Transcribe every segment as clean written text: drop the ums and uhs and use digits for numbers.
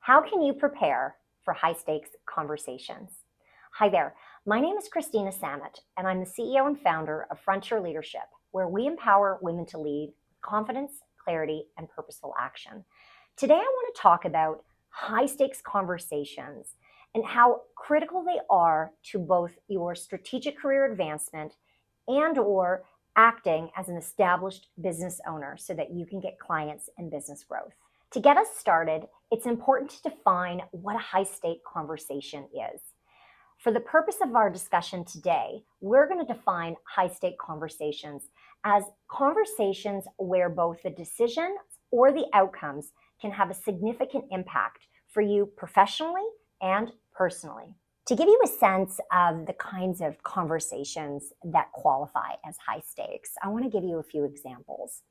How can you prepare for high-stakes conversations? Hi there, my name is Kristina Sammut, and I'm the CEO and founder of Frontier Leadership, where we empower women to lead with confidence, clarity, and purposeful action. Today, I want to talk about high-stakes conversations and how critical they are to both your strategic career advancement and/or acting as an established business owner so that you can get clients and business growth. To get us started, it's important to define what a high-stake conversation is. For the purpose of our discussion today, we're going to define high-stake conversations as conversations where both the decisions or the outcomes can have a significant impact for you professionally and personally. To give you a sense of the kinds of conversations that qualify as high stakes, I want to give you a few examples.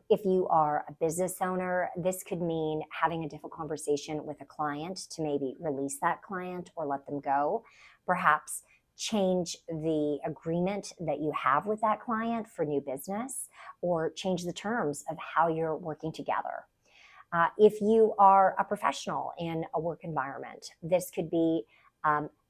If you are a business owner, this could mean having a difficult conversation with a client to maybe release that client or let them go. Perhaps change the agreement that you have with that client for new business, or change the terms of how you're working together. If you are a professional in a work environment, this could be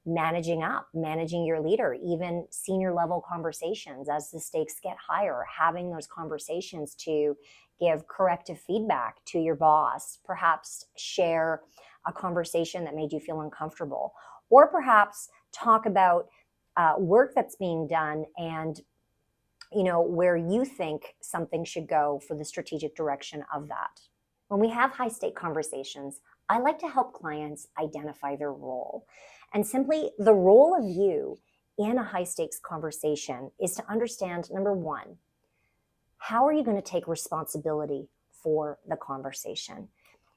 managing your leader, even senior level conversations as the stakes get higher, having those conversations to give corrective feedback to your boss, perhaps share a conversation that made you feel uncomfortable, or perhaps talk about work that's being done and where you think something should go for the strategic direction of that. When we have high stake conversations, I like to help clients identify their role. And simply the role of you in a high stakes conversation is to understand, number one, how are you going to take responsibility for the conversation?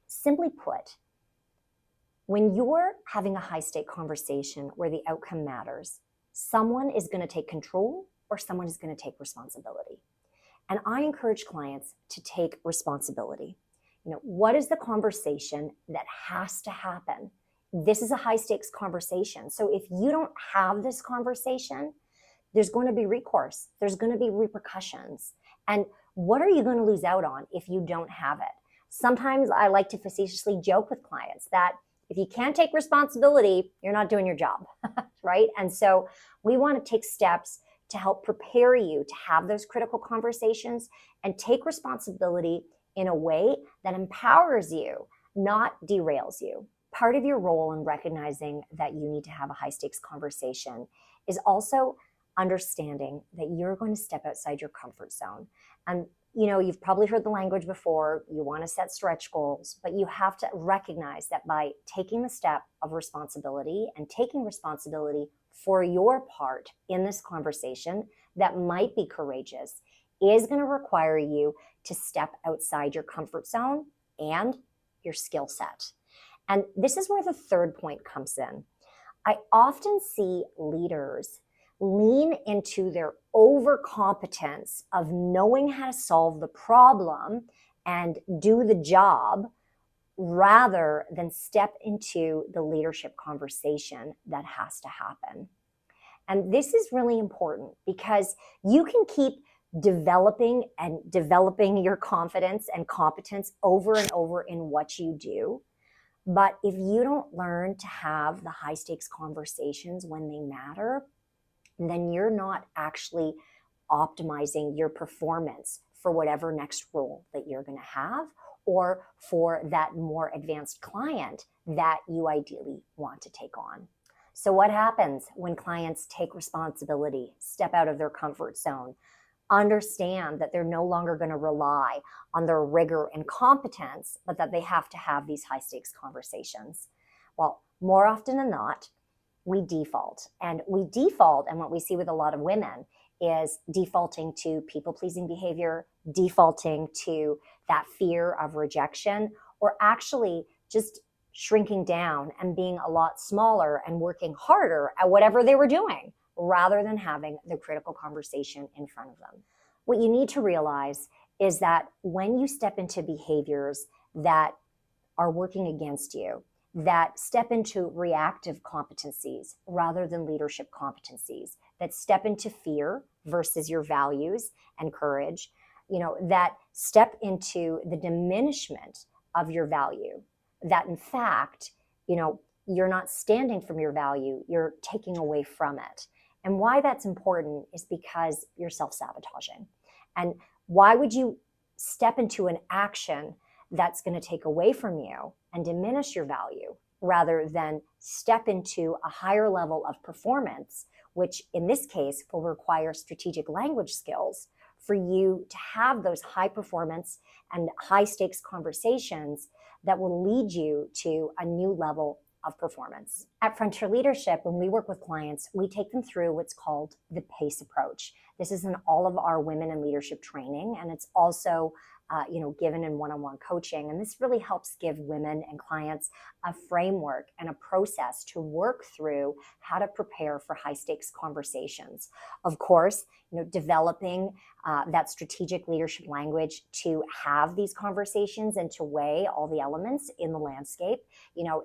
Simply put, when you're having a high stake conversation where the outcome matters, someone is going to take control or someone is going to take responsibility. And I encourage clients to take responsibility. What is the conversation that has to happen? This is a high stakes conversation. So if you don't have this conversation, there's going to be recourse. There's going to be repercussions. And what are you going to lose out on if you don't have it? Sometimes I like to facetiously joke with clients that if you can't take responsibility, you're not doing your job, right? And so we want to take steps to help prepare you to have those critical conversations and take responsibility in a way that empowers you, not derails you. Part of your role in recognizing that you need to have a high stakes conversation is also understanding that you're going to step outside your comfort zone. And you've probably heard the language before, you want to set stretch goals, but you have to recognize that by taking the step of responsibility and taking responsibility for your part in this conversation that might be courageous is going to require you to step outside your comfort zone and your skill set. And this is where the third point comes in. I often see leaders lean into their overcompetence of knowing how to solve the problem and do the job rather than step into the leadership conversation that has to happen. And this is really important because you can keep developing your confidence and competence over and over in what you do. But if you don't learn to have the high stakes conversations when they matter, then you're not actually optimizing your performance for whatever next role that you're going to have or for that more advanced client that you ideally want to take on. So what happens when clients take responsibility, step out of their comfort zone, understand that they're no longer going to rely on their rigor and competence, but that they have to have these high stakes conversations? Well, more often than not, we default. And what we see with a lot of women is defaulting to people-pleasing behavior, defaulting to that fear of rejection, or actually just shrinking down and being a lot smaller and working harder at whatever they were doing, rather than having the critical conversation in front of them. What you need to realize is that when you step into behaviors that are working against you, that step into reactive competencies rather than leadership competencies, that step into fear versus your values and courage, that step into the diminishment of your value that in fact, you're not standing from your value, you're taking away from it. And why that's important is because you're self-sabotaging. And why would you step into an action that's going to take away from you and diminish your value rather than step into a higher level of performance, which in this case will require strategic language skills for you to have those high performance and high stakes conversations that will lead you to a new level of performance. At Frontier Leadership, when we work with clients, we take them through what's called the PACE approach. This is in all of our women in leadership training, and it's also given in one-on-one coaching. And this really helps give women and clients a framework and a process to work through how to prepare for high stakes conversations. Of course, developing that strategic leadership language to have these conversations and to weigh all the elements in the landscape,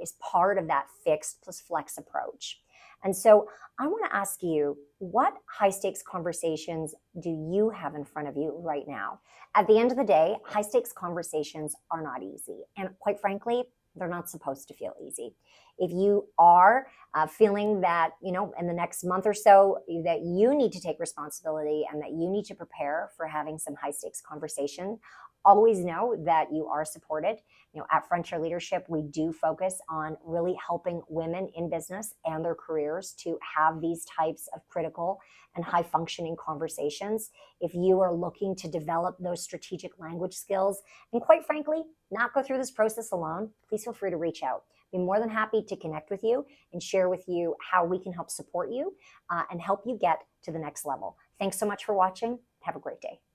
is part of that fixed plus flex approach. And so I want to ask you, what high stakes conversations do you have in front of you right now? At the end of the day, high stakes conversations are not easy. And quite frankly, they're not supposed to feel easy. If you are feeling that, in the next month or so, that you need to take responsibility and that you need to prepare for having some high stakes conversation, always know that you are supported. At Frontier Leadership, we do focus on really helping women in business and their careers to have these types of critical and high functioning conversations. If you are looking to develop those strategic language skills, and quite frankly, not go through this process alone, please feel free to reach out. Be more than happy to connect with you and share with you how we can help support you and help you get to the next level. Thanks so much for watching. Have a great day.